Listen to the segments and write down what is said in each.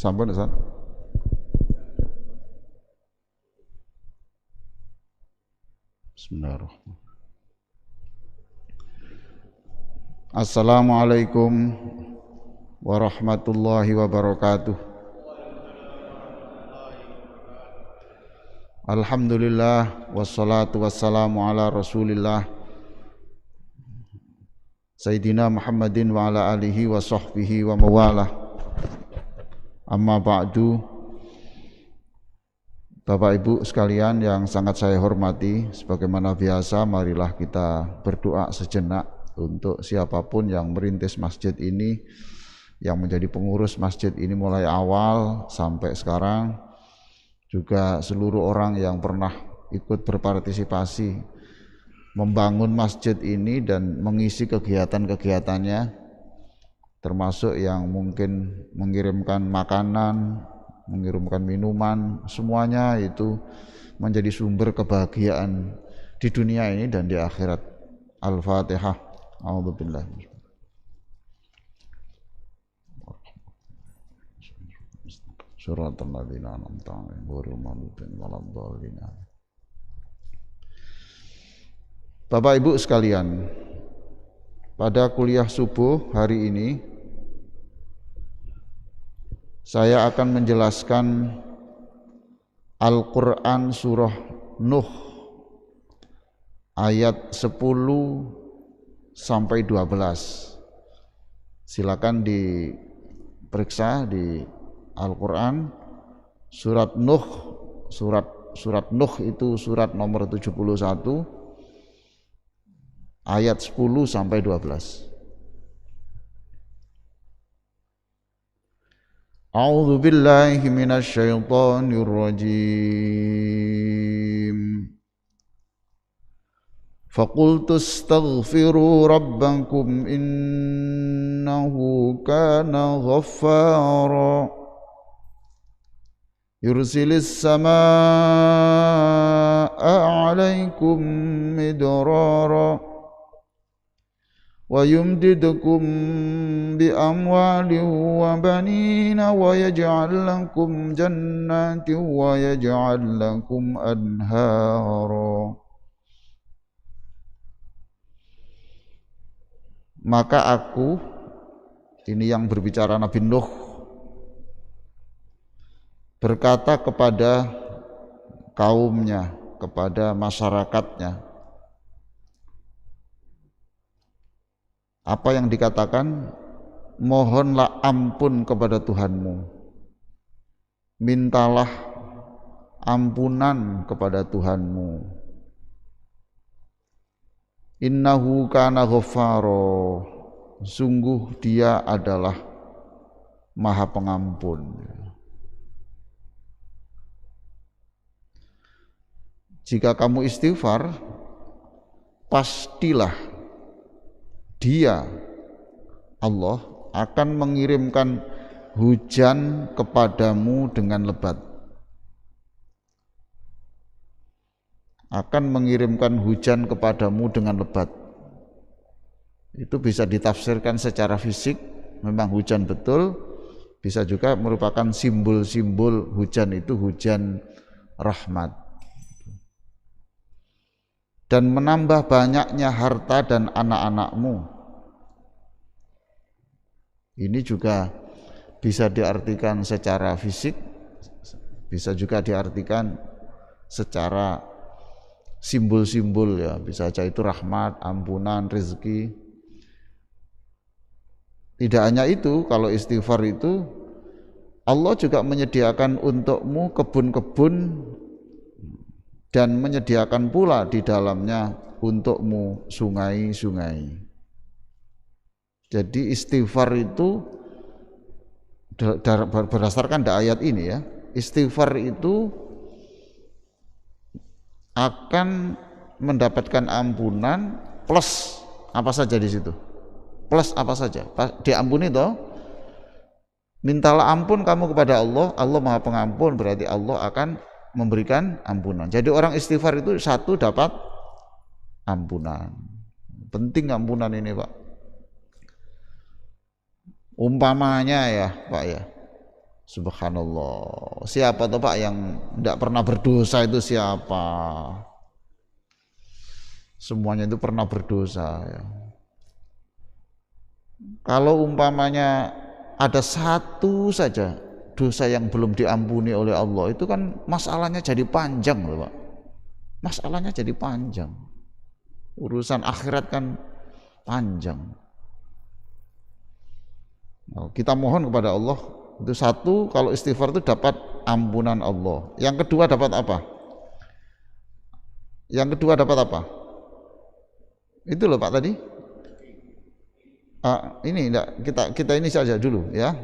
Sampun Ustaz. Bismillahirrahmanirrahim. Assalamualaikum warahmatullahi wabarakatuh. Alhamdulillah wassalatu wassalamu ala Rasulillah Sayyidina Muhammadin wa ala alihi wa sahbihi wa mawalah. Amma ba'du. Bapak Ibu sekalian yang sangat saya hormati, sebagaimana biasa marilah kita berdoa sejenak untuk siapapun yang merintis masjid ini, yang menjadi pengurus masjid ini mulai awal sampai sekarang, juga seluruh orang yang pernah ikut berpartisipasi membangun masjid ini dan mengisi kegiatan-kegiatannya, termasuk yang mungkin mengirimkan makanan, mengirimkan minuman, semuanya itu menjadi sumber kebahagiaan di dunia ini dan di akhirat. Al-Fatihah. A'udzubillah. Suratul ladzina an'amta 'alaihim ghairil maghdubi 'alaihim. Bapak Ibu sekalian, pada kuliah subuh hari ini saya akan menjelaskan Al-Quran surah Nuh ayat 10 sampai 12. Silakan diperiksa di Al-Quran surat Nuh, surat Nuh itu surat nomor 71 ayat 10 sampai 12. A'udzu billahi minasy syaithanir rajim. Faqultu astaghfiru rabbakum innahu kana ghaffara yursilis samaa'a 'alaikum midrara wa yumdidukum bi amwalin wa banina wa yaj'al lakum jannatin wa yaj'al lakum anhara. Maka aku, ini yang berbicara Nabi Nuh, berkata kepada kaumnya, kepada masyarakatnya. Apa yang dikatakan? Mohonlah ampun kepada Tuhanmu, mintalah ampunan kepada Tuhanmu. Innahu kana ghaffaro, sungguh Dia adalah Maha Pengampun. Jika kamu istighfar, pastilah Dia, Allah, akan mengirimkan hujan kepadamu dengan lebat. Akan mengirimkan hujan kepadamu dengan lebat. Itu bisa ditafsirkan secara fisik, memang hujan betul, bisa juga merupakan simbol-simbol hujan itu hujan rahmat. Dan menambah banyaknya harta dan anak-anakmu. Ini juga bisa diartikan secara fisik, bisa juga diartikan secara simbol-simbol, ya, bisa saja itu rahmat, ampunan, rezeki. Tidak hanya itu, kalau istighfar itu Allah juga menyediakan untukmu kebun-kebun dan menyediakan pula di dalamnya untukmu sungai-sungai. Jadi istighfar itu berdasarkan ayat ini, ya, istighfar itu akan mendapatkan ampunan plus apa saja di situ. Plus apa saja? Diampuni toh, Mintalah ampun kamu kepada Allah, Allah Maha Pengampun, berarti Allah akan memberikan ampunan. Jadi orang istighfar itu satu dapat ampunan. Penting ampunan ini, Pak. Umpamanya ya, Pak ya. Subhanallah. Siapa tuh Pak yang tidak pernah berdosa itu siapa? Semuanya itu pernah berdosa ya. Kalau umpamanya ada satu saja dosa yang belum diampuni oleh Allah, itu kan masalahnya jadi panjang loh Pak. Masalahnya jadi panjang. Urusan akhirat kan panjang. Nah, kita mohon kepada Allah, itu satu, kalau istighfar itu dapat ampunan Allah. Yang kedua dapat apa? Yang kedua dapat apa? Itu loh Pak tadi. Ini enggak, kita ini saja dulu ya.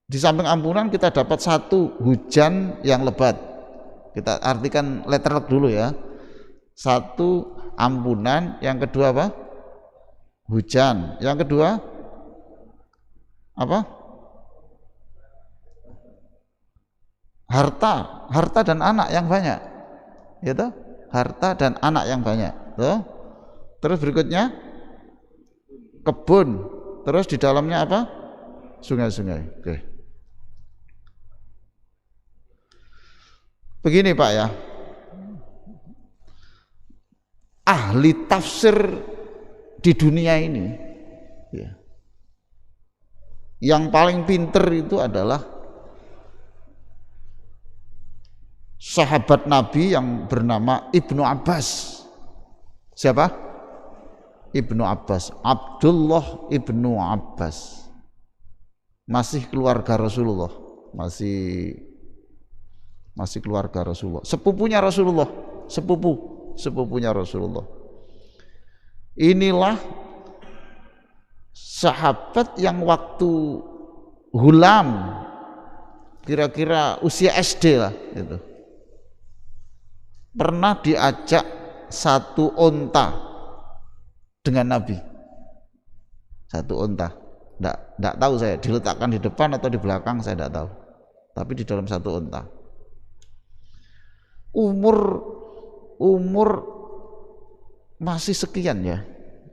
Di samping ampunan kita dapat satu, hujan yang lebat. Kita artikan letterlock dulu ya. Satu, ampunan. Yang kedua apa? Hujan. Yang kedua apa? Harta dan anak yang banyak. Gitu? Harta dan anak yang banyak. Tuh. Terus berikutnya kebun, terus di dalamnya apa? Sungai-sungai. Oke. Begini Pak ya, ahli tafsir di dunia ini ya, yang paling pinter itu adalah sahabat Nabi yang bernama Ibnu Abbas. Siapa? Ibnu Abbas, Abdullah Ibnu Abbas, masih keluarga Rasulullah, masih keluarga Rasulullah, sepupunya Rasulullah, sepupunya Rasulullah. Inilah sahabat yang waktu hulam, kira-kira usia SD lah, gitu, pernah diajak satu onta dengan Nabi, satu onta. Tidak tahu saya diletakkan di depan atau di belakang, saya tidak tahu, tapi di dalam satu onta. Umur masih sekian ya,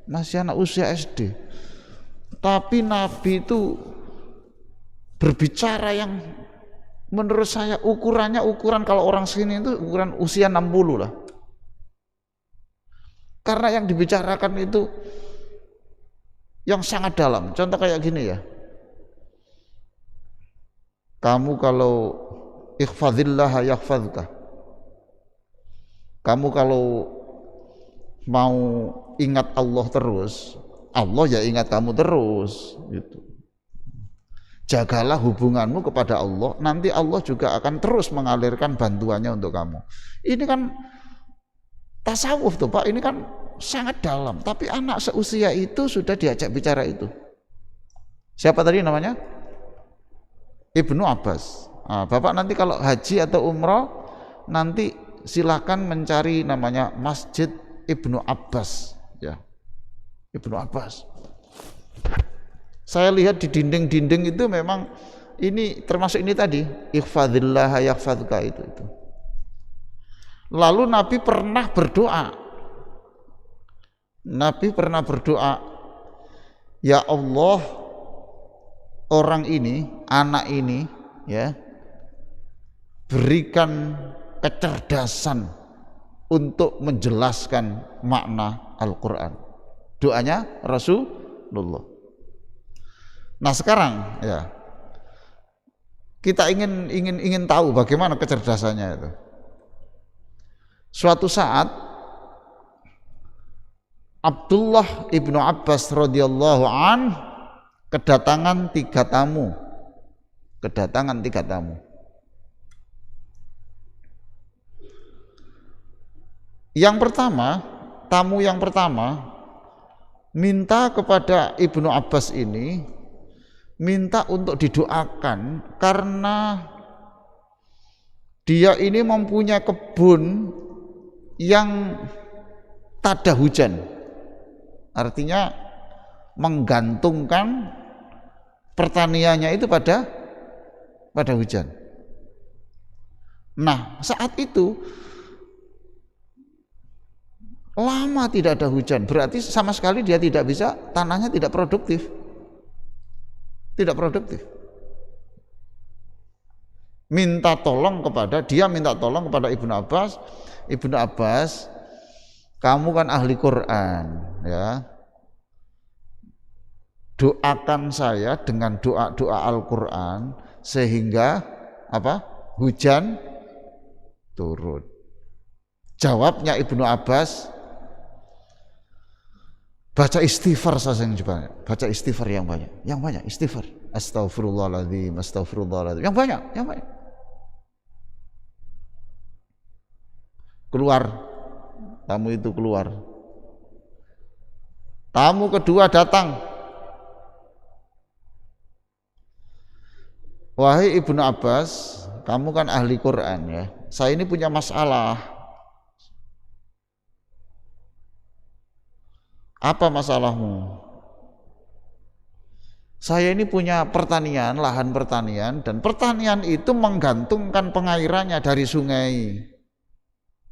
masih anak usia SD, tapi Nabi itu berbicara yang menurut saya ukuran kalau orang sini itu ukuran usia 60 lah. Karena yang dibicarakan itu yang sangat dalam. Contoh kayak gini ya, kamu kalau ikhfadillah yahfadka, kamu kalau mau ingat Allah terus, Allah ya ingat kamu terus gitu. Jagalah hubunganmu kepada Allah, nanti Allah juga akan terus mengalirkan bantuannya untuk kamu. Ini kan tasawuf tuh Pak, ini kan sangat dalam, tapi anak seusia itu sudah diajak bicara itu. Siapa tadi namanya? Ibnu Abbas. Bapak nanti kalau haji atau umrah nanti silakan mencari namanya Masjid Ibnu Abbas ya. Ibnu Abbas. Saya lihat di dinding-dinding itu memang ini termasuk ini tadi, ihfadillah yahfadka itu. Lalu Nabi pernah berdoa, ya Allah, orang ini, anak ini ya, berikan kecerdasan untuk menjelaskan makna Al-Quran. Doanya Rasulullah. Nah sekarang ya, kita ingin tahu bagaimana kecerdasannya itu. Suatu saat Abdullah Ibnu Abbas radhiyallahu an kedatangan tiga tamu. Tamu yang pertama minta kepada Ibnu Abbas ini, minta untuk didoakan karena dia ini mempunyai kebun yang tak ada hujan, artinya menggantungkan pertaniannya itu pada hujan. Nah, saat itu lama tidak ada hujan, berarti sama sekali dia tidak bisa, tanahnya tidak produktif. Tidak produktif. Minta tolong kepada Ibnu Abbas. Ibnu Abbas, kamu kan ahli Quran, ya. Doakan saya dengan doa-doa Al-Quran sehingga hujan turun. Jawabnya Ibnu Abbas, baca istighfar saja yang banyak, baca istighfar yang banyak istighfar, astagfirullahaladzim, yang banyak. Keluar, tamu itu keluar. Tamu kedua datang. Wahai Ibnu Abbas, kamu kan ahli Quran ya. Saya ini punya masalah. Apa masalahmu? Saya ini punya pertanian, lahan pertanian, dan pertanian itu menggantungkan pengairannya dari sungai.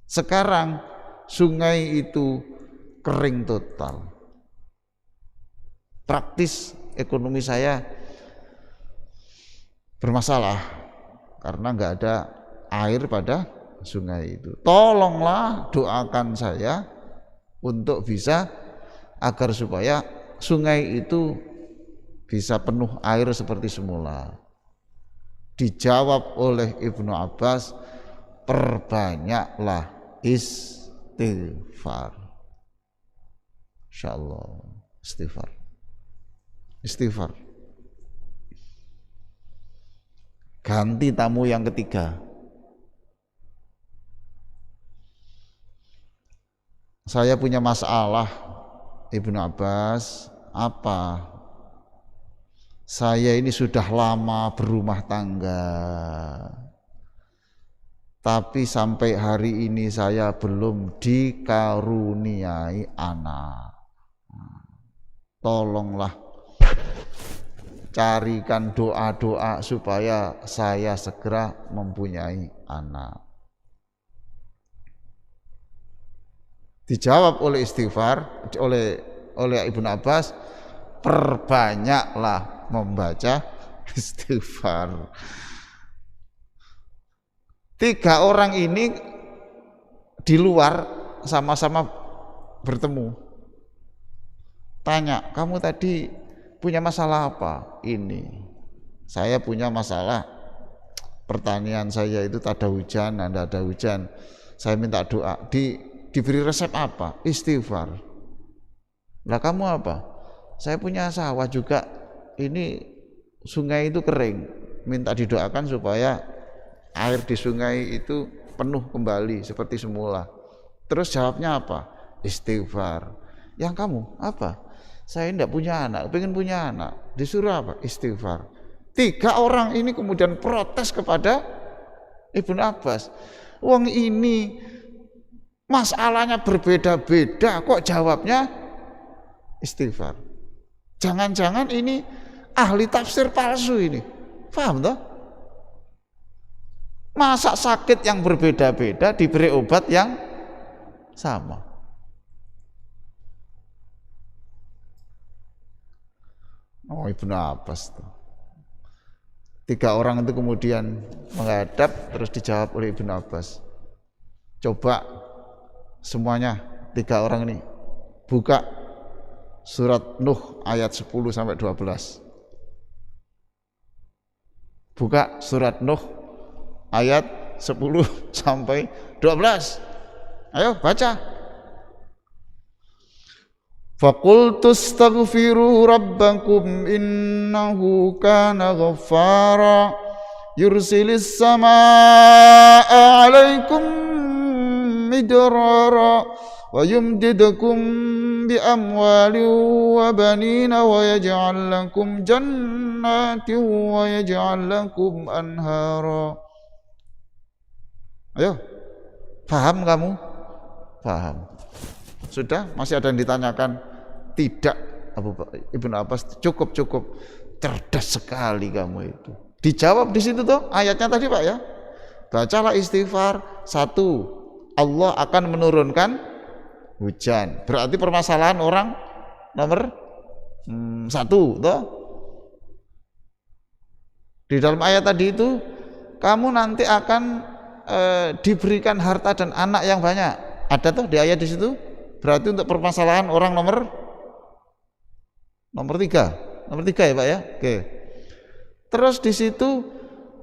Sekarang sungai itu kering total. Praktis ekonomi saya bermasalah karena nggak ada air pada sungai itu. Tolonglah doakan saya untuk bisa agar supaya sungai itu bisa penuh air seperti semula. Dijawab oleh Ibnu Abbas, perbanyaklah istighfar. Insyaallah istighfar. Ganti tamu yang ketiga. Saya punya masalah, Ibnu Abbas. Apa? Saya ini sudah lama berumah tangga, tapi sampai hari ini saya belum dikaruniai anak. Tolonglah carikan doa-doa supaya saya segera mempunyai anak. Dijawab oleh istighfar, oleh Ibnu Abbas, perbanyaklah membaca istighfar. 3 orang ini di luar sama-sama bertemu. Tanya, kamu tadi punya masalah apa? Ini, saya punya masalah pertanian saya itu tak ada hujan, tidak ada hujan. Saya minta doa. Diberi resep apa? Istighfar. Lah kamu apa? Saya punya sawah juga. Ini sungai itu kering. Minta didoakan supaya air di sungai itu penuh kembali seperti semula. Terus jawabnya apa? Istighfar. Yang kamu apa? Saya tidak punya anak, pengen punya anak. Disuruh apa? Istighfar. 3 orang ini kemudian protes kepada Ibnu Abbas. Wong ini masalahnya berbeda-beda, kok jawabnya istighfar. Jangan-jangan ini ahli tafsir palsu ini. Paham toh? Masa sakit yang berbeda-beda diberi obat yang sama? Oh, Ibnu Abbas tuh. 3 orang itu kemudian menghadap, terus dijawab oleh Ibnu Abbas. Coba semuanya 3 orang ini buka surat Nuh ayat 10 sampai 12. Buka surat Nuh ayat 10 sampai 12. Ayo baca. Faqultu astaghfiru rabbakum innahu kana ghaffara yursilis samaa'a 'alaikum midrara wa yumdidukum bi amwalin wa banina wa yaj'al lakum jannatin wa yaj'al lakum anhara. Ayo, paham kamu? Paham. Sudah? Masih ada yang ditanyakan? Tidak, Ibnu Abbas, cukup. cerdas sekali kamu itu. Dijawab di situ tuh ayatnya tadi Pak ya. Bacalah istighfar. 1, Allah akan menurunkan hujan. Berarti permasalahan orang nomor 1 toh. Di dalam ayat tadi itu kamu nanti akan diberikan harta dan anak yang banyak. Ada tuh di ayat di situ. Berarti untuk permasalahan orang nomor 3. Nomor 3 ya Pak ya. Oke. Terus di situ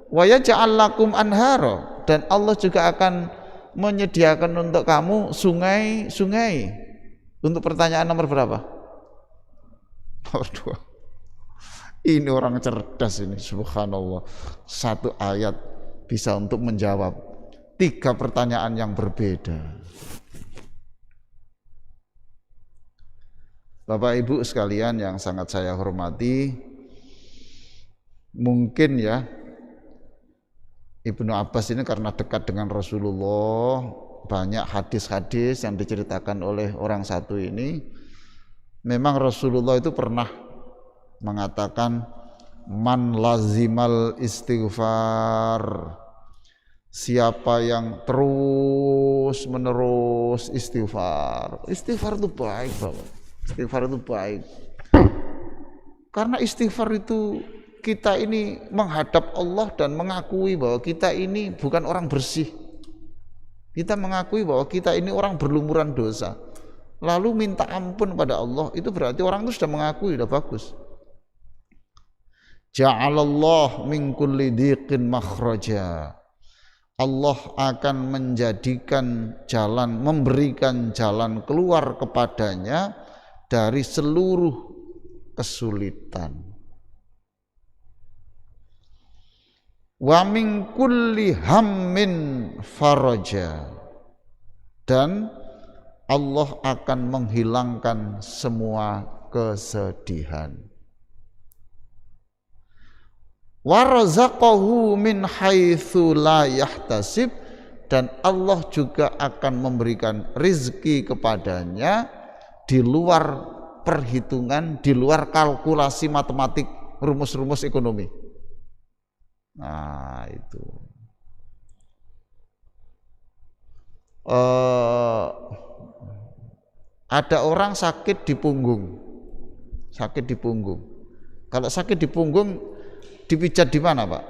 wa yaj'al lakum anhara, dan Allah juga akan menyediakan untuk kamu sungai-sungai. Untuk pertanyaan nomor berapa? Nomor 2. Ini orang cerdas ini, subhanallah. 1 ayat bisa untuk menjawab 3 pertanyaan yang berbeda. Bapak Ibu sekalian yang sangat saya hormati, mungkin ya Ibnu Abbas ini karena dekat dengan Rasulullah, banyak hadis-hadis yang diceritakan oleh orang satu ini. Memang Rasulullah itu pernah mengatakan man lazimal istighfar, siapa yang terus menerus istighfar. Istighfar itu baik Bapak. Istighfar itu baik. Karena istighfar itu kita ini menghadap Allah dan mengakui bahwa kita ini bukan orang bersih. Kita mengakui bahwa kita ini orang berlumuran dosa. Lalu minta ampun pada Allah, itu berarti orang itu sudah mengakui, sudah bagus. Ja'alallah min kulli dhiqin makhraja. Allah akan menjadikan jalan, memberikan jalan keluar kepadanya dari seluruh kesulitan. Wa min kulli hammin faraja, dan Allah akan menghilangkan semua kesedihan. Wa razaqahu min haitsu la yahtasib, dan Allah juga akan memberikan rizki kepadanya di luar perhitungan, di luar kalkulasi matematik, rumus-rumus ekonomi. Nah itu ada orang sakit di punggung. Sakit di punggung. Kalau sakit di punggung dipijat di mana Pak?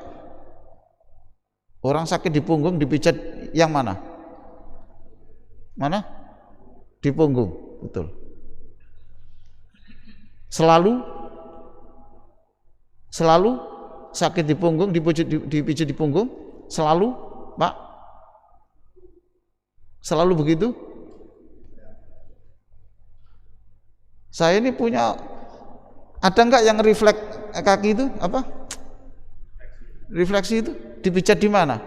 Orang sakit di punggung dipijat yang mana? Mana? Di punggung, betul. Selalu sakit di punggung, dipijat di punggung, selalu Pak? Selalu begitu? Saya ini punya, ada enggak yang refleks kaki itu apa? Refleksi itu dipijat di mana?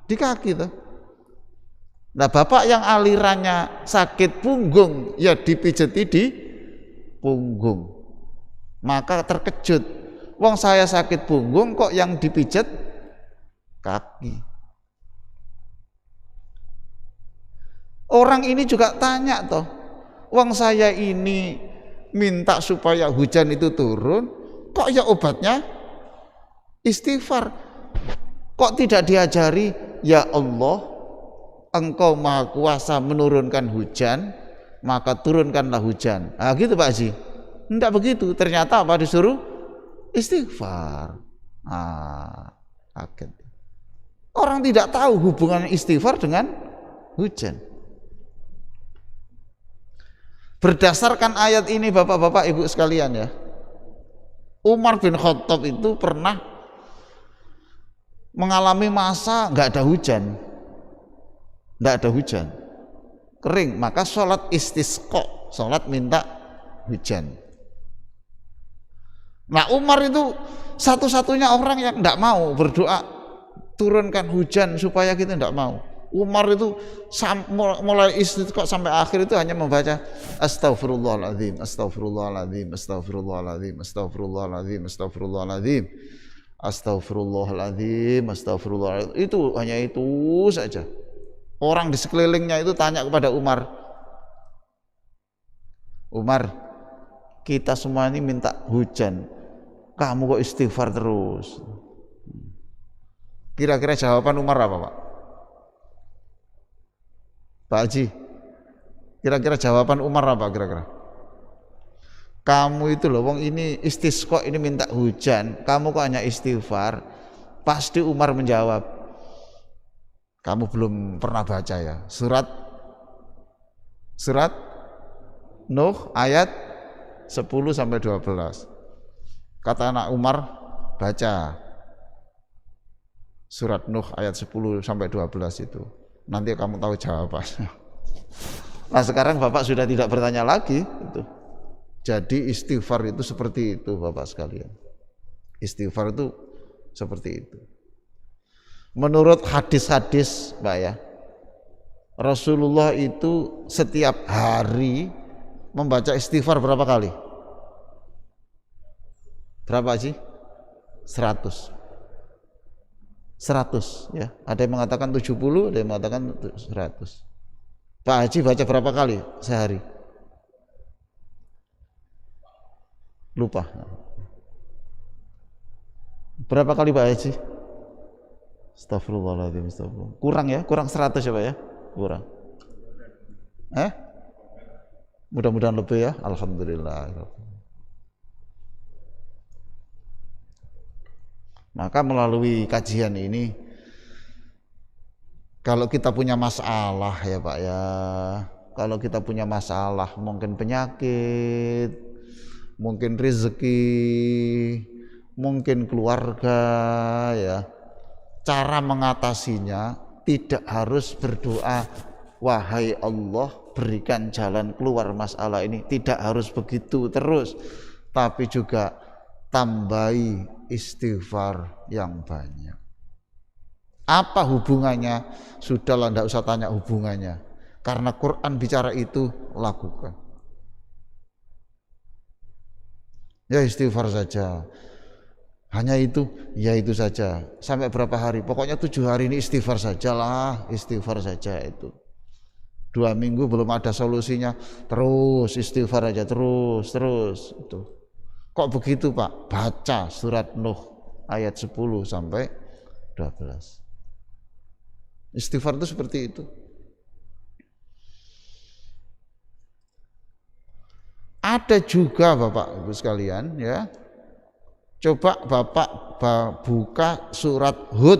Di kaki tuh. Nah Bapak yang alirannya sakit punggung, ya dipijati di punggung. Maka terkejut, wong saya sakit punggung kok yang dipijat kaki. Orang ini juga tanya toh, wong saya ini minta supaya hujan itu turun, kok ya obatnya istighfar. Kok tidak diajari, ya Allah, Engkau Maha Kuasa menurunkan hujan, maka turunkanlah hujan. Nah gitu Pak Haji. Enggak begitu, ternyata apa disuruh istighfar. Kaget. Orang tidak tahu hubungan istighfar dengan hujan. Berdasarkan ayat ini Bapak-bapak Ibu sekalian ya, Umar bin Khattab itu pernah mengalami masa nggak ada hujan, kering, maka sholat istisqa, sholat minta hujan. Nah Umar itu satu-satunya orang yang tidak mau berdoa turunkan hujan supaya kita tidak mau. Umar itu mulai istisqa sampai akhir itu hanya membaca Astaghfirullahaladzim, Astaghfirullahaladzim, Astaghfirullahaladzim, Astaghfirullahaladzim, Astaghfirullahaladzim, Astaghfirullahaladzim, Astaghfirullahaladzim. Itu hanya itu saja. Orang di sekelilingnya itu tanya kepada Umar, Kita semua ini minta hujan, kamu kok istighfar terus. Kira-kira jawaban Umar apa, Pak? Pak Haji, kira-kira jawaban Umar apa kira-kira? Kamu itu loh, wong ini istisqa, ini minta hujan, kamu kok hanya istighfar? Pasti Umar menjawab, kamu belum pernah baca ya surat Nuh ayat 10 sampai 12. Kata anak Umar, baca surat Nuh ayat 10 sampai 12 itu. Nanti kamu tahu jawabannya. Nah, sekarang Bapak sudah tidak bertanya lagi itu. Jadi istighfar itu seperti itu, Bapak sekalian. Istighfar itu seperti itu. Menurut hadis-hadis, Pak ya, Rasulullah itu setiap hari membaca istighfar berapa kali? Berapa sih? 100 ya. Ada yang mengatakan 70, ada yang mengatakan 100. Pak Haji baca berapa kali sehari? Lupa. Berapa kali Pak Haji? Astagfirullahaladzim, astagfirullah. Kurang ya? Kurang 100 ya Pak ya? Kurang. Mudah-mudahan lebih ya. Alhamdulillah. Maka melalui kajian ini, kalau kita punya masalah ya Pak ya, kalau kita punya masalah, mungkin penyakit, mungkin rezeki, mungkin keluarga ya, cara mengatasinya tidak harus berdoa, wahai Allah berikan jalan keluar masalah ini, tidak harus begitu terus, tapi juga tambahi istighfar yang banyak. Apa hubungannya? Sudahlah, tidak usah tanya hubungannya, karena Quran bicara itu, lakukan. Ya istighfar saja, hanya itu, ya itu saja. Sampai berapa hari? Pokoknya 7 hari ini istighfar sajalah, istighfar saja itu. 2 minggu belum ada solusinya, terus istighfar aja, terus itu. Kok begitu Pak? Baca surat Nuh ayat 10 sampai 12. Istighfar itu seperti itu. Ada juga Bapak Ibu sekalian ya, coba Bapak buka surat Hud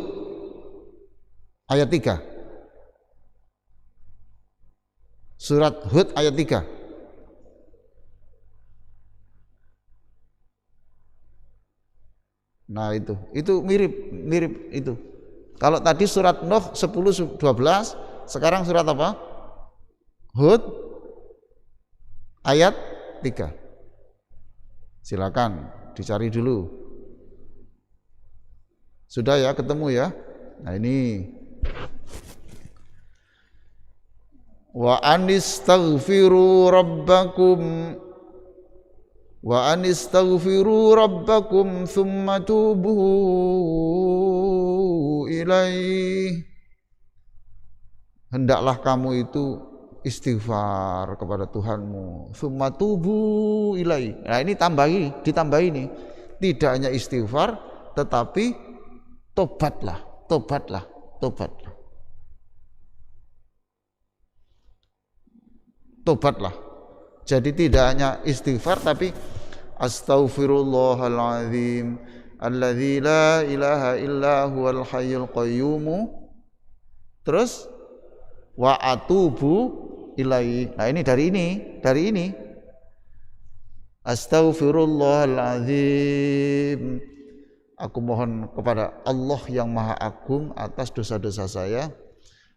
ayat 3. Surat Hud ayat 3. Nah itu mirip itu. Kalau tadi surat Nuh 10 12, sekarang surat apa? Hud ayat 3. Silakan dicari dulu. Sudah ya, ketemu ya. Nah ini, wa anistaghfiru rabbakum thumma tubu ilaih. Hendaklah kamu itu istighfar kepada Tuhanmu, thumma tubu ilaih. Nah ini ditambahi nih, tidak hanya istighfar tetapi tobatlah. Jadi tidak hanya istighfar tapi astaghfirullahaladzim alladzi la ilaha illa huwal hayyul qayyum, terus wa atubu ilaihi. Nah ini dari ini astaghfirullahaladzim, aku mohon kepada Allah yang maha agung atas dosa-dosa saya,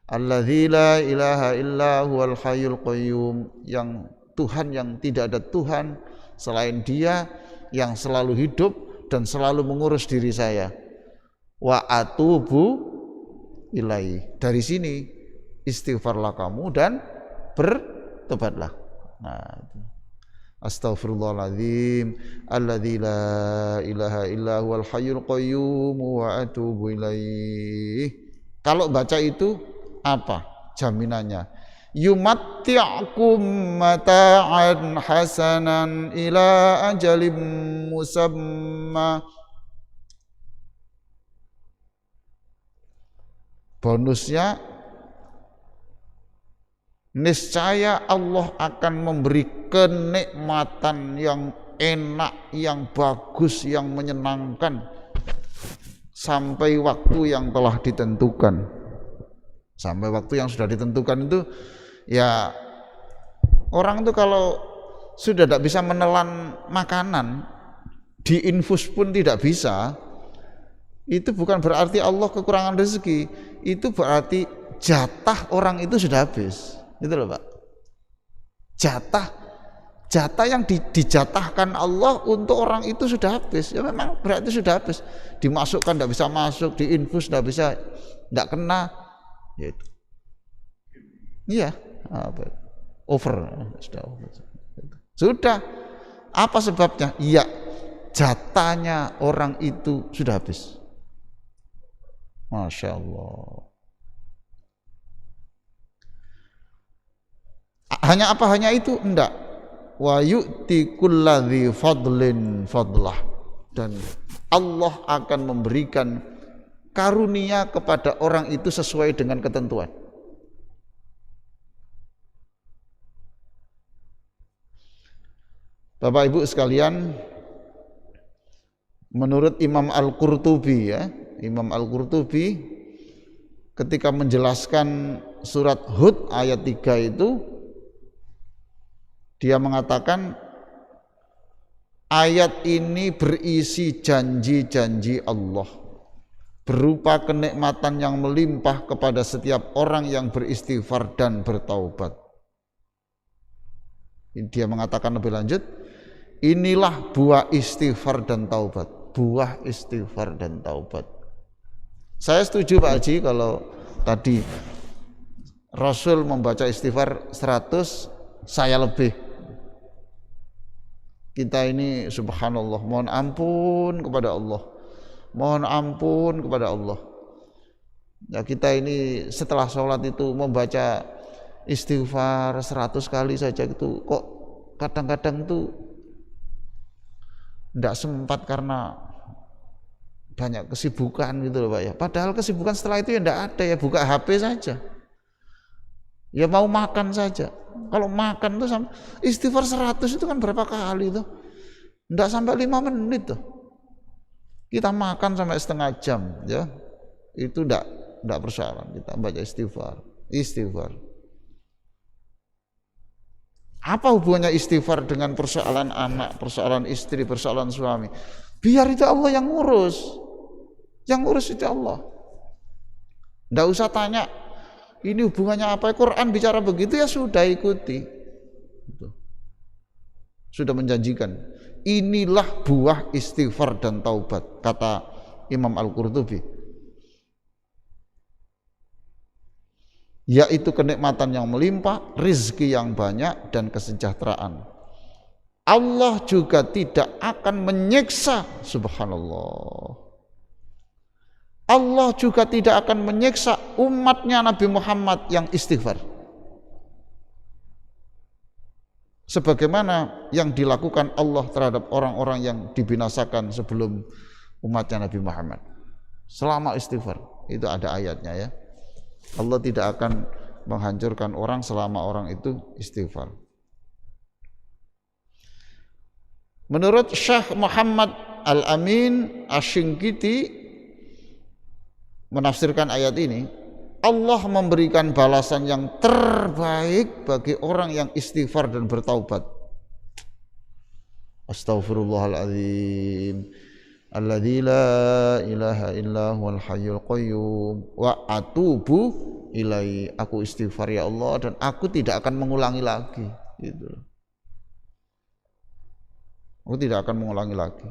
alladzi la ilaha illa huwal hayyul qayyum, yang Tuhan yang tidak ada Tuhan selain Dia, yang selalu hidup dan selalu mengurus diri saya. Wa atubu ilaihi, dari sini istighfarlah kamu dan bertobatlah. Nah, astaghfirullahaladzim alladzi la ilaha illa huwal hayyul qayyum wa atubu ilaihi. Kalau baca itu apa jaminannya? yumatti'kum mata'an hasanan ila ajalim musamma. Bonusnya, niscaya Allah akan memberi kenikmatan yang enak, yang bagus, yang menyenangkan sampai waktu yang telah ditentukan. Sampai waktu yang sudah ditentukan itu, ya orang itu kalau sudah tidak bisa menelan makanan, diinfus pun tidak bisa, itu bukan berarti Allah kekurangan rezeki, itu berarti jatah orang itu sudah habis. Itu loh Pak. Jatah yang dijatahkan Allah untuk orang itu sudah habis. Ya memang berarti sudah habis. Dimasukkan tidak bisa masuk, diinfus tidak bisa, tidak kena. Ya itu. Iya, over, sudah over. Sudah. Apa sebabnya? Iya, jatahnya orang itu sudah habis. Masya Allah. Hanya apa? Hanya itu? Enggak. Wa yu'ti kulladzi fadlin fadlah. Dan Allah akan memberikan karunia kepada orang itu sesuai dengan ketentuan. Bapak Ibu sekalian, menurut Imam Al-Qurtubi ya, Imam Al-Qurtubi ketika menjelaskan surat Hud ayat 3 itu, dia mengatakan ayat ini berisi janji-janji Allah berupa kenikmatan yang melimpah kepada setiap orang yang beristighfar dan bertaubat. Dia mengatakan lebih lanjut, inilah buah istighfar dan taubat. Buah istighfar dan taubat. Saya setuju Pak Haji kalau tadi Rasul membaca istighfar 100, saya lebih. Kita ini subhanallah, mohon ampun kepada Allah. Mohon ampun kepada Allah. Ya, kita ini setelah sholat itu membaca istighfar 100 kali saja itu kok kadang-kadang itu tidak sempat karena banyak kesibukan gitu loh Pak ya. Padahal kesibukan setelah itu ya tidak ada, ya buka HP saja. Ya mau makan saja. Kalau makan tuh sama istighfar 100 itu kan berapa kali tuh? Tidak sampai 5 menit tuh. Kita makan sampai setengah jam ya. Itu tidak persoalan kita baca istighfar. Istighfar. Apa hubungannya istighfar dengan persoalan anak, persoalan istri, persoalan suami? Biar itu Allah yang ngurus. Yang ngurus itu Allah. Tidak usah tanya ini hubungannya apa? Quran bicara begitu ya sudah ikuti. Sudah menjanjikan. Inilah buah istighfar dan taubat, kata Imam Al-Qurtubi. Yaitu kenikmatan yang melimpah, rizki yang banyak, dan kesejahteraan. Allah juga tidak akan menyiksa, subhanallah. Allah juga tidak akan menyiksa umatnya Nabi Muhammad yang istighfar. Sebagaimana yang dilakukan Allah terhadap orang-orang yang dibinasakan sebelum umatnya Nabi Muhammad. Selama istighfar, itu ada ayatnya ya. Allah tidak akan menghancurkan orang selama orang itu istighfar. Menurut Syekh Muhammad Al-Amin Asy-Syinkiti menafsirkan ayat ini, Allah memberikan balasan yang terbaik bagi orang yang istighfar dan bertaubat. Astaghfirullahaladzim alladzi la ilaha illa huwal hayyul qayyum wa atubu ilaihi. Aku istighfar ya Allah dan aku tidak akan mengulangi lagi. Gitu. Aku tidak akan mengulangi lagi.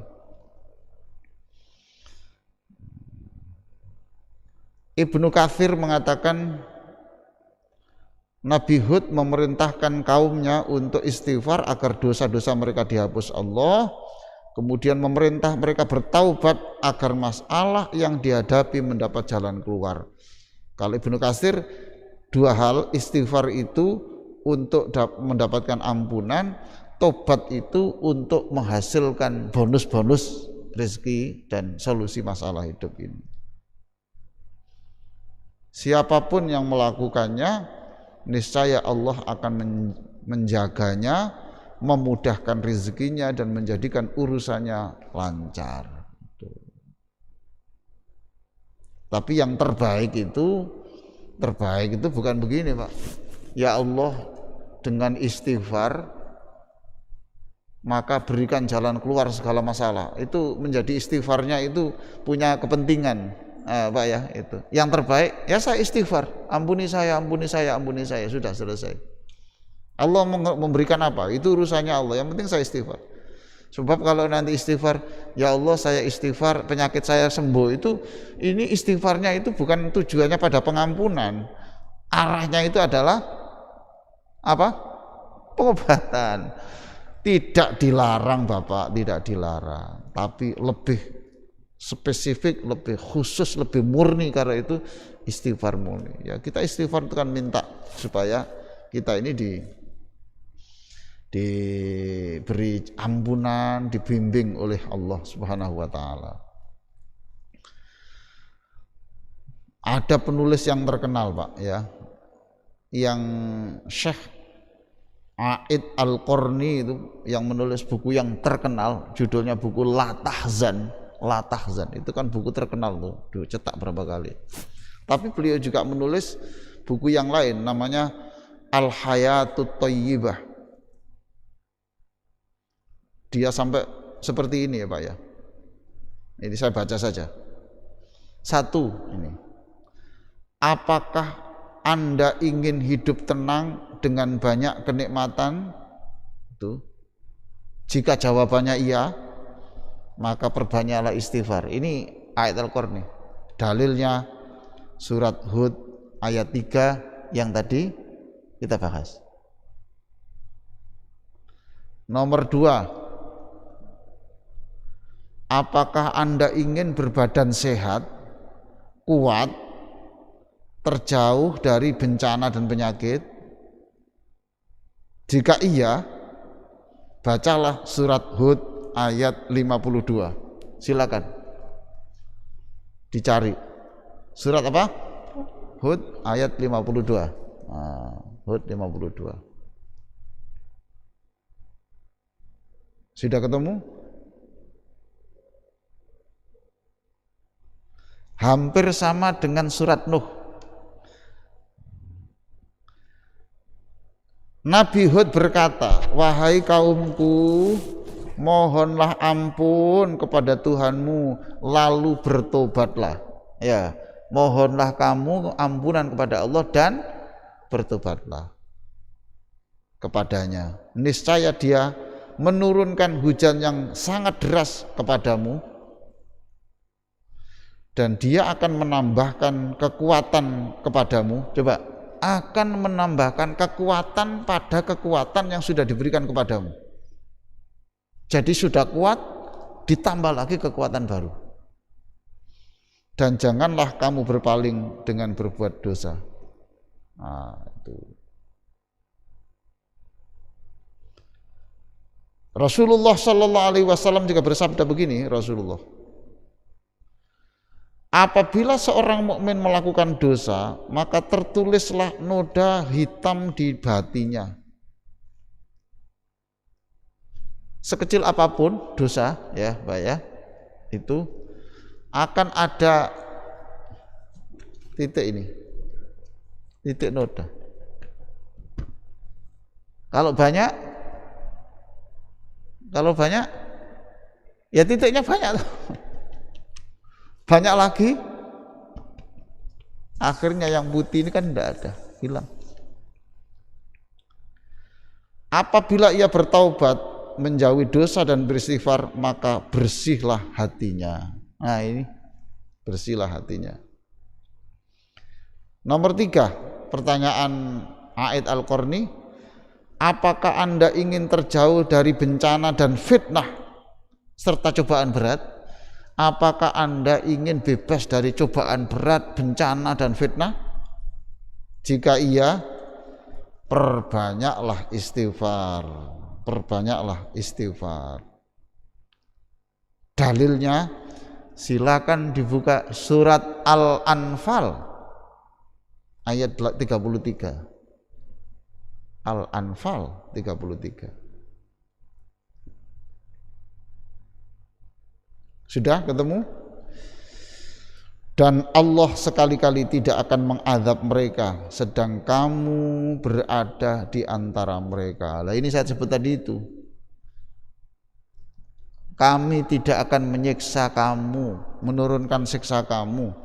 Ibnu Katsir mengatakan Nabi Hud memerintahkan kaumnya untuk istighfar agar dosa-dosa mereka dihapus Allah, kemudian memerintah mereka bertaubat agar masalah yang dihadapi mendapat jalan keluar. Kalau Ibnu Katsir Dua hal, istighfar itu untuk mendapatkan ampunan, tobat itu untuk menghasilkan bonus-bonus rezeki dan solusi masalah hidup ini. Siapapun yang melakukannya, niscaya Allah akan menjaganya, memudahkan rezekinya dan menjadikan urusannya lancar. Tapi yang terbaik itu bukan begini, Pak. Ya Allah, dengan istighfar maka berikan jalan keluar segala masalah. Itu menjadi istighfarnya itu punya kepentingan, Pak ya, itu. Yang terbaik ya saya istighfar, ampuni saya, sudah selesai. Allah memberikan apa? Itu urusannya Allah. Yang penting saya istighfar. Sebab kalau nanti istighfar, ya Allah saya istighfar penyakit saya sembuh, ini istighfarnya itu bukan tujuannya pada pengampunan. Arahnya itu adalah apa? Pengobatan. Tidak dilarang Bapak, tidak dilarang, tapi lebih spesifik, lebih khusus, lebih murni, karena itu istighfar murni. Ya, kita istighfar itu kan minta supaya kita ini diberi ampunan, dibimbing oleh Allah Subhanahu wa taala. Ada penulis yang terkenal, Pak, ya. Yang Syekh A'id Al-Qarni itu yang menulis buku yang terkenal, judulnya buku La Tahzan. La Tahzan itu kan buku terkenal tuh, dicetak berapa kali. Tapi beliau juga menulis buku yang lain namanya Al-Hayatut Thayyibah. Dia sampai seperti ini ya Pak ya. Ini saya baca saja. Satu ini. Apakah Anda ingin hidup tenang dengan banyak kenikmatan? Itu. Jika jawabannya iya, maka perbanyaklah istighfar. Ini ayat Al-Qarni. Dalilnya surat Hud ayat 3 yang tadi kita bahas. Nomor 2. Apakah Anda ingin berbadan sehat, kuat, terjauh dari bencana dan penyakit? Jika iya, bacalah surat Hud ayat 52. Silakan dicari. Surat apa? Hud ayat 52. Hud 52. Sudah ketemu? Hampir sama dengan surat Nuh. Nabi Hud berkata, wahai kaumku, mohonlah ampun kepada Tuhanmu, lalu bertobatlah. Ya, mohonlah kamu ampunan kepada Allah dan bertobatlah kepadanya. Niscaya Dia menurunkan hujan yang sangat deras kepadamu, dan Dia akan menambahkan kekuatan kepadamu. Coba, akan menambahkan kekuatan pada kekuatan yang sudah diberikan kepadamu. Jadi sudah kuat, ditambah lagi kekuatan baru. Dan janganlah kamu berpaling dengan berbuat dosa. Itu. Rasulullah Sallallahu Alaihi Wasallam juga bersabda begini, Rasulullah. Apabila seorang mukmin melakukan dosa, maka tertulislah noda hitam di hatinya. Sekecil apapun dosa, ya, Pak ya, itu akan ada titik ini, titik noda. Kalau banyak, ya titiknya banyak. Banyak lagi, akhirnya yang putih ini kan tidak ada, hilang. Apabila ia bertaubat, menjauhi dosa dan beristighfar, maka bersihlah hatinya. Nah ini, bersihlah hatinya. Nomor 3, pertanyaan A'id Al-Qarni, apakah Anda ingin terjauh dari bencana dan fitnah serta cobaan berat? Apakah Anda ingin bebas dari cobaan berat, bencana dan fitnah? Jika iya, perbanyaklah istighfar. Perbanyaklah istighfar. Dalilnya silakan dibuka surat Al-Anfal ayat 33. Al-Anfal 33. Sudah ketemu? Dan Allah sekali-kali tidak akan mengadab mereka sedang kamu berada di antara mereka. Nah, ini saya sebut tadi itu. Kami tidak akan menyiksa kamu, menurunkan siksa kamu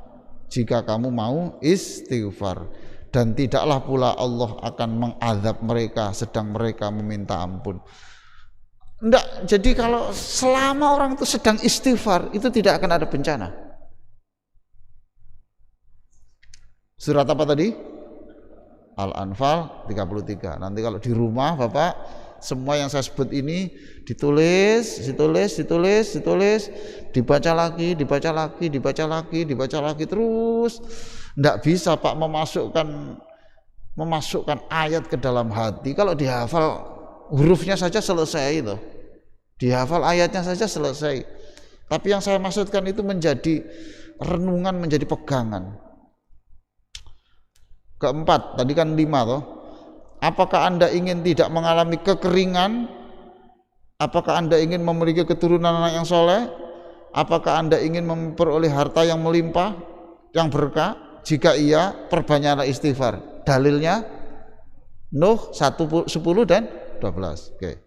jika kamu mau istighfar. Dan tidaklah pula Allah akan mengadab mereka sedang mereka meminta ampun. Enggak, jadi kalau selama orang itu sedang istighfar, itu tidak akan ada bencana. Surat apa tadi? Al-Anfal 33. Nanti kalau di rumah Bapak, semua yang saya sebut ini ditulis, dibaca lagi terus. Enggak bisa Pak memasukkan ayat ke dalam hati. Kalau dihafal hurufnya saja selesai itu. Dihafal ayatnya saja selesai. Tapi yang saya maksudkan itu menjadi renungan, menjadi pegangan. Keempat, tadi kan 5 toh. Apakah Anda ingin tidak mengalami kekeringan? Apakah Anda ingin memiliki keturunan anak yang soleh? Apakah Anda ingin memperoleh harta yang melimpah, yang berkah? Jika iya, perbanyaklah istighfar. Dalilnya Nuh 1, 10 dan 12. Oke.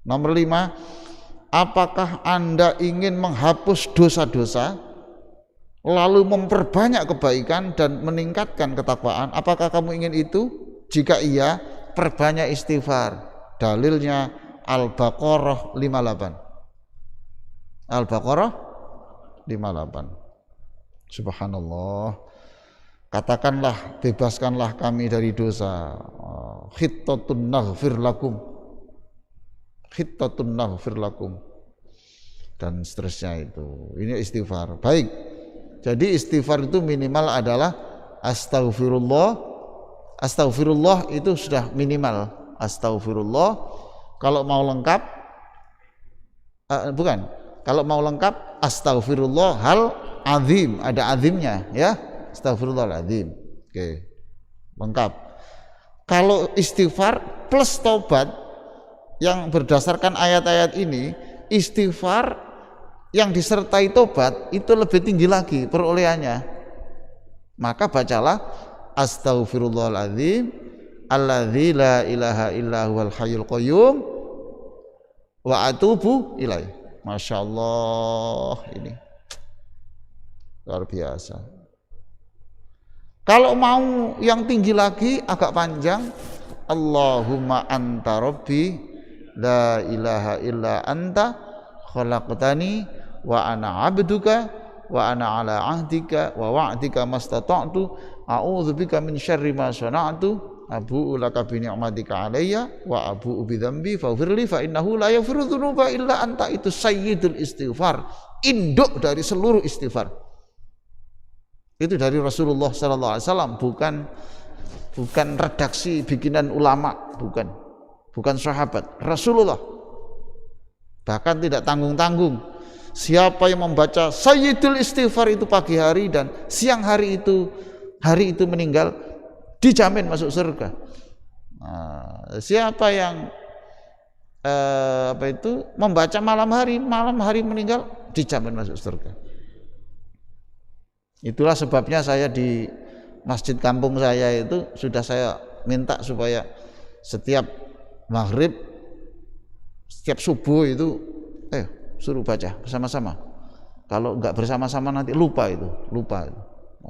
Nomor 5, apakah Anda ingin menghapus dosa-dosa lalu memperbanyak kebaikan dan meningkatkan ketakwaan? Apakah kamu ingin itu? Jika iya, perbanyak istighfar. Dalilnya Al-Baqarah 58. Al-Baqarah 58. Subhanallah. Katakanlah, bebaskanlah kami dari dosa. Khittatun naghfir lakum. Khittatun naghfir lakum. Dan seterusnya itu. Ini istighfar. Baik. Jadi istighfar itu minimal adalah astaghfirullah. Astaghfirullah itu sudah minimal. Astaghfirullah. Kalau mau lengkap, bukan. Kalau mau lengkap, astaghfirullah hal azim. Ada azimnya, ya. Astaghfirullahaladzim. Oke, lengkap. Kalau istighfar plus taubat yang berdasarkan ayat-ayat ini, istighfar yang disertai tobat itu lebih tinggi lagi perolehannya. Maka bacalah astaghfirullahaladzim alladzi la ilaha illa huwal hayyul qayyum wa atubu ilaih. Masya Allah, ini luar biasa. Kalau mau yang tinggi lagi agak panjang, Allahumma anta rabbi la ilaha illa anta khalaqtani wa ana abduka wa ana ala ahdika wa wa'dika mastata'tu a'udzubika min syarri ma sana'tu abu'u laka bi ni'matika alayya wa abu'u bi dzambi faghfirli fa innahu la yaghfiru dzunuba illa anta. Itu sayyidul istighfar, induk dari seluruh istighfar. Itu dari Rasulullah sallallahu alaihi wasallam, bukan redaksi bikinan ulama, bukan sahabat, Rasulullah. Bahkan tidak tanggung-tanggung. Siapa yang membaca sayyidul istighfar itu pagi hari dan siang hari itu meninggal, dijamin masuk surga. Nah, siapa yang membaca malam hari meninggal, dijamin masuk surga. Itulah sebabnya saya di masjid kampung saya itu sudah saya minta supaya setiap maghrib, setiap subuh itu suruh baca bersama-sama. Kalau enggak bersama-sama nanti lupa itu.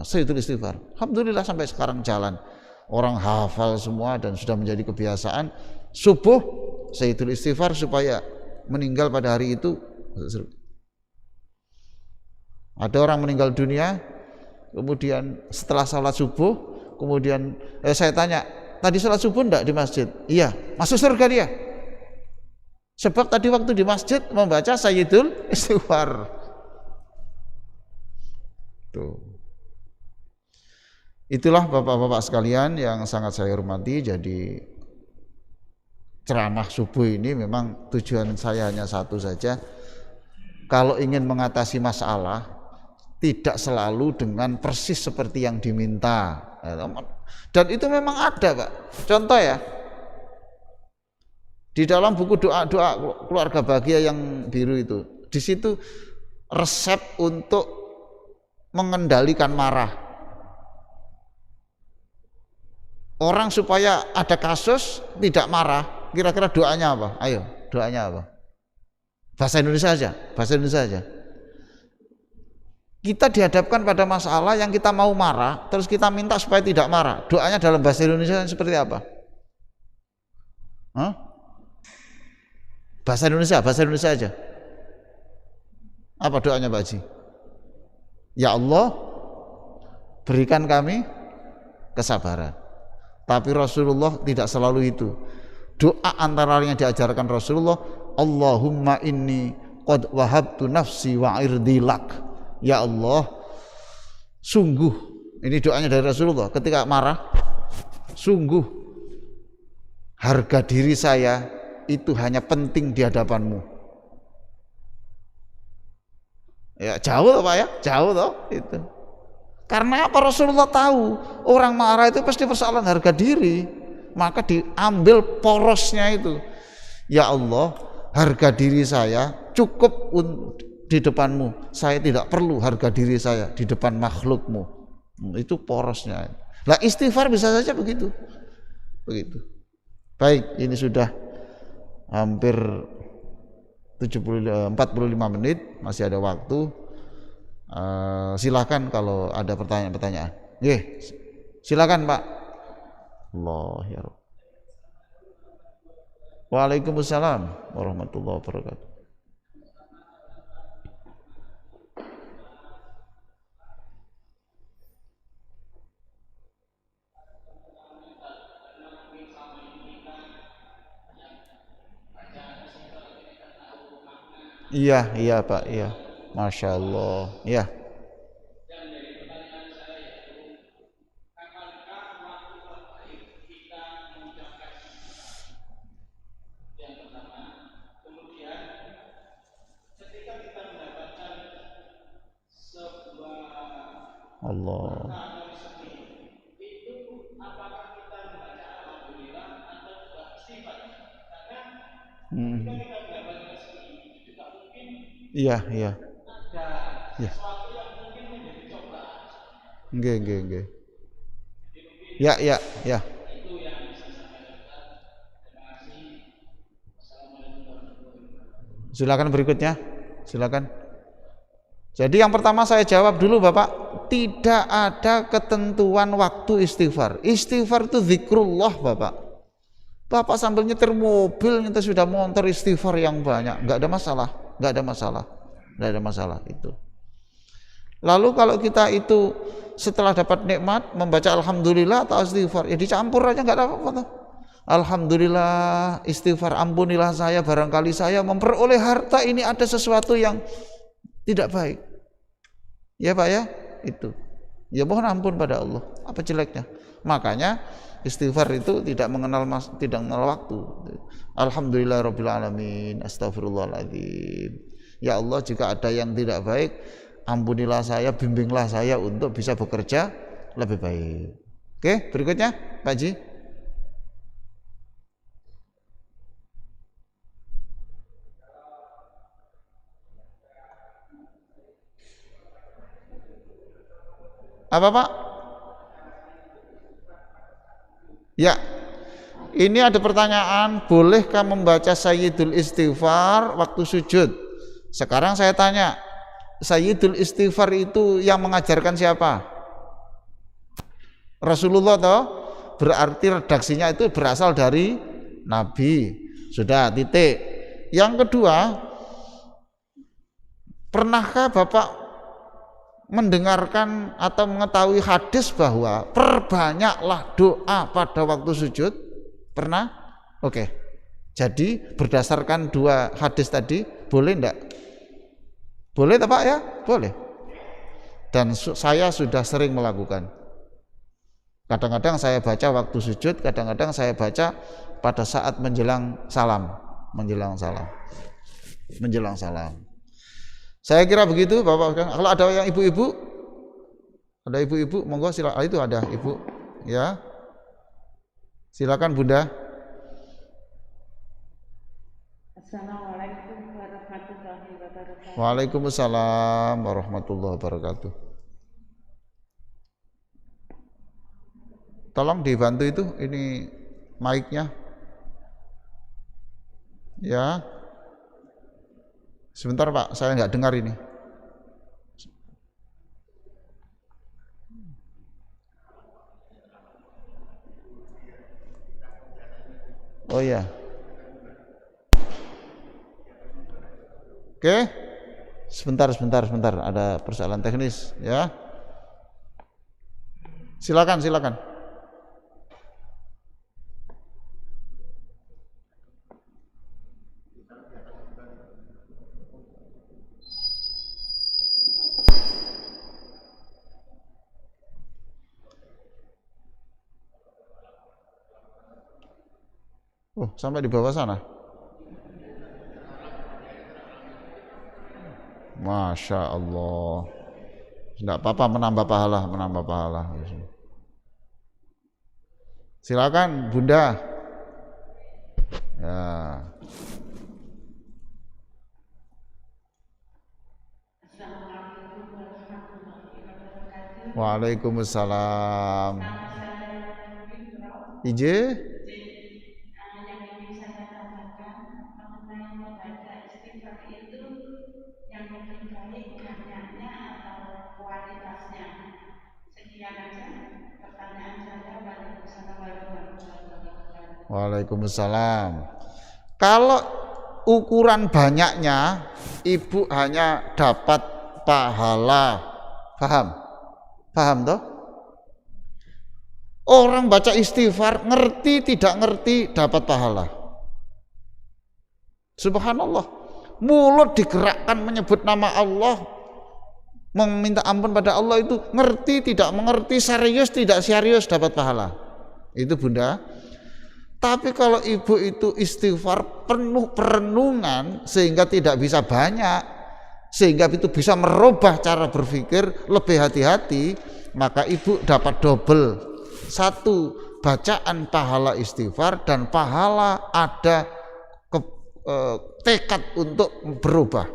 Sayyidul istighfar. Alhamdulillah sampai sekarang jalan. Orang hafal semua dan sudah menjadi kebiasaan. Subuh sayyidul istighfar supaya meninggal pada hari itu. Ada orang meninggal dunia, kemudian setelah salat subuh, kemudian saya tanya, tadi salat subuh enggak di masjid? Iya, masuk surga dia. Sebab tadi waktu di masjid membaca sayyidul istighfar. Tuh. Itulah Bapak-bapak sekalian yang sangat saya hormati. Jadi ceramah subuh ini memang tujuan saya hanya satu saja. Kalau ingin mengatasi masalah, tidak selalu dengan persis seperti yang diminta. Dan itu memang ada, Pak. Contoh ya, di dalam buku doa-doa keluarga bahagia yang biru itu, di situ resep untuk mengendalikan marah. Orang supaya ada kasus tidak marah, kira-kira doanya apa? Ayo, doanya apa? Bahasa Indonesia aja, bahasa Indonesia aja. Kita dihadapkan pada masalah yang kita mau marah, terus kita minta supaya tidak marah. Doanya dalam bahasa Indonesia seperti apa? Hah? Bahasa Indonesia aja. Apa doanya Pak Haji? Ya Allah, berikan kami kesabaran. Tapi Rasulullah tidak selalu itu. Doa antara yang diajarkan Rasulullah, Allahumma inni qad wahabtu nafsi wa irdi lak. Ya Allah, sungguh, ini doanya dari Rasulullah ketika marah, sungguh harga diri saya itu hanya penting di hadapanmu. Ya jauh toh Pak ya, jauh toh itu. Karena apa? Rasulullah tahu orang marah itu pasti persoalan harga diri, maka diambil porosnya itu. Ya Allah, harga diri saya cukup di depanmu, saya tidak perlu harga diri saya di depan makhlukmu. Itu porosnya. Lah istighfar bisa saja begitu. Baik, ini sudah hampir 45 menit, masih ada waktu. Silakan kalau ada pertanyaan-pertanyaan. Silakan Pak. Allah ya Rabb. Waalaikumsalam warahmatullahi wabarakatuh. Iya Pak, iya. Masya Allah, ya. Allah. Iya. Ya. Nggih. Ya. Silakan berikutnya. Silakan. Jadi yang pertama saya jawab dulu Bapak, tidak ada ketentuan waktu istighfar. Istighfar itu zikrullah Bapak. Bapak sambil nyetir mobil, nyetir sudah motor istighfar yang banyak, nggak ada masalah itu. Lalu kalau kita itu setelah dapat nikmat membaca alhamdulillah atau istighfar, ya dicampur aja nggak ada apa-apa. Alhamdulillah, istighfar, ampunilah saya barangkali saya memperoleh harta ini ada sesuatu yang tidak baik. Ya Pak ya, itu. Ya mohon ampun pada Allah. Apa jeleknya? Makanya istighfar itu tidak mengenal waktu. Alhamdulillahirabbil alamin, astagfirullahaladzim. Ya Allah, jika ada yang tidak baik, ampunilah saya, bimbinglah saya untuk bisa bekerja lebih baik. Oke, berikutnya Pak Ji. Apa Pak? Ya, ini ada pertanyaan, bolehkah membaca Sayyidul Istighfar waktu sujud? Sekarang saya tanya, Sayyidul Istighfar itu yang mengajarkan siapa? Rasulullah toh? Berarti redaksinya itu berasal dari Nabi. Sudah, titik. Yang kedua, pernahkah Bapak mendengarkan atau mengetahui hadis bahwa perbanyaklah doa pada waktu sujud? Pernah? Oke. Jadi berdasarkan dua hadis tadi, boleh enggak? Boleh Pak ya? Boleh. Dan saya sudah sering melakukan. Kadang-kadang saya baca waktu sujud, kadang-kadang saya baca pada saat menjelang salam. Saya kira begitu Bapak. Kalau ada yang ibu-ibu, monggo silakan. Itu ada ibu, ya. Silakan Bunda. Assalamualaikum warahmatullahi wabarakatuh. Waalaikumsalam warahmatullahi wabarakatuh. Tolong dibantu itu, ini mic-nya. Ya. Sebentar Pak, saya nggak dengar ini. Oh ya. Oke. Sebentar, ada persoalan teknis ya. Silakan. Oh, sampai di bawah sana. Masya Allah. Tidak apa-apa, menambah pahala. Silakan Bunda. Ya. Waalaikumsalam. Ije? Yang ingin saya tambahkan mengenai membaca istighfar itu yang lebih baik banyaknya atau kualitasnya. Sekian aja pertanyaan saya. Waalaikumsalam warahmatullahi wabarakatuh. Waalaikumsalam. Kalau ukuran banyaknya, ibu hanya dapat pahala. Paham toh? Orang baca istighfar, ngerti tidak ngerti dapat pahala. Subhanallah. Mulut digerakkan menyebut nama Allah, meminta ampun pada Allah, itu ngerti tidak mengerti, serius tidak serius dapat pahala. Itu Bunda. Tapi kalau ibu itu istighfar penuh perenungan sehingga tidak bisa banyak, sehingga itu bisa merubah cara berpikir, lebih hati-hati, maka ibu dapat double. Satu, bacaan pahala istighfar, dan pahala ada tekad untuk berubah.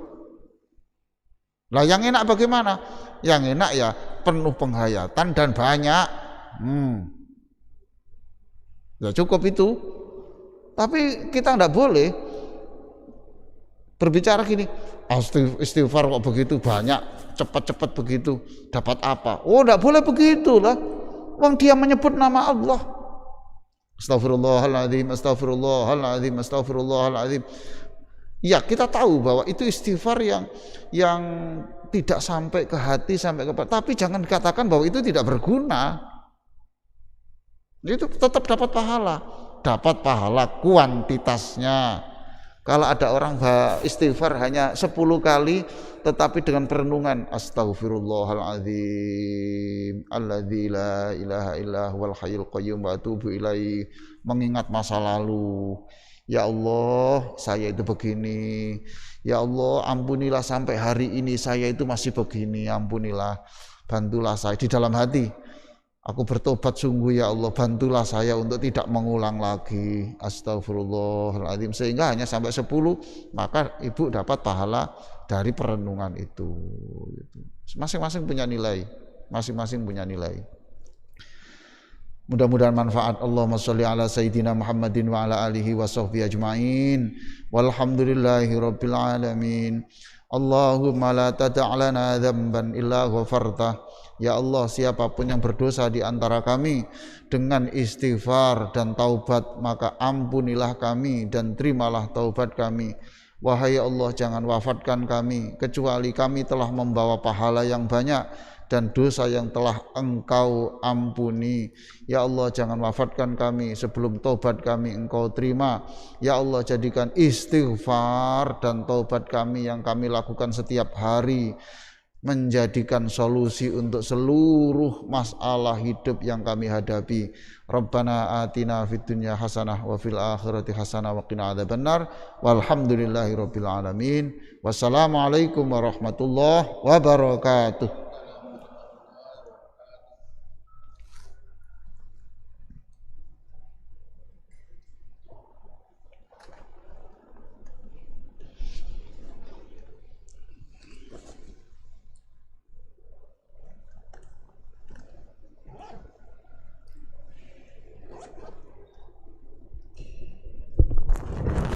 Lah yang enak bagaimana? Yang enak ya penuh penghayatan dan banyak. Ya cukup itu. Tapi kita enggak boleh berbicara gini, istighfar kok begitu banyak, cepat-cepat begitu, dapat apa? Oh, enggak boleh begitu lah. Wong dia menyebut nama Allah. Astagfirullahaladzim. Ya, kita tahu bahwa itu istighfar yang tidak sampai ke hati, sampai ke, tapi jangan dikatakan bahwa itu tidak berguna. Itu tetap dapat pahala kuantitasnya. Kalau ada orang istighfar hanya 10 kali tetapi dengan perenungan Astaghfirullahaladzim alladzi la ilaha illa huwal hayyul qayyum wa atubu ilaihi, mengingat masa lalu. Ya Allah, saya itu begini. Ya Allah, ampunilah sampai hari ini saya itu masih begini. Ampunilah, bantulah saya di dalam hati. Aku bertobat sungguh ya Allah, bantulah saya untuk tidak mengulang lagi. Astagfirullahaladzim. Sehingga hanya sampai 10, maka ibu dapat pahala dari perenungan itu. Masing-masing punya nilai. Mudah-mudahan manfaat. Allahumma sholli ala sayyidina Muhammadin wa ala alihi wa sahbihi ajma'in. Walhamdulillahi rabbil alamin. Allahumma la tada'lana dzamban illa ghafartah. Ya Allah, siapapun yang berdosa di antara kami dengan istighfar dan taubat, maka ampunilah kami dan terimalah taubat kami. Wahai Allah, jangan wafatkan kami kecuali kami telah membawa pahala yang banyak dan dosa yang telah Engkau ampuni. Ya Allah, jangan wafatkan kami sebelum taubat kami Engkau terima. Ya Allah, jadikan istighfar dan taubat kami yang kami lakukan setiap hari menjadikan solusi untuk seluruh masalah hidup yang kami hadapi. Rabbana atina fid dunya hasanah wa fil akhirati hasanah wa qina adzabannar. Walhamdulillahirabbil alamin. Wassalamualaikum warahmatullahi wabarakatuh.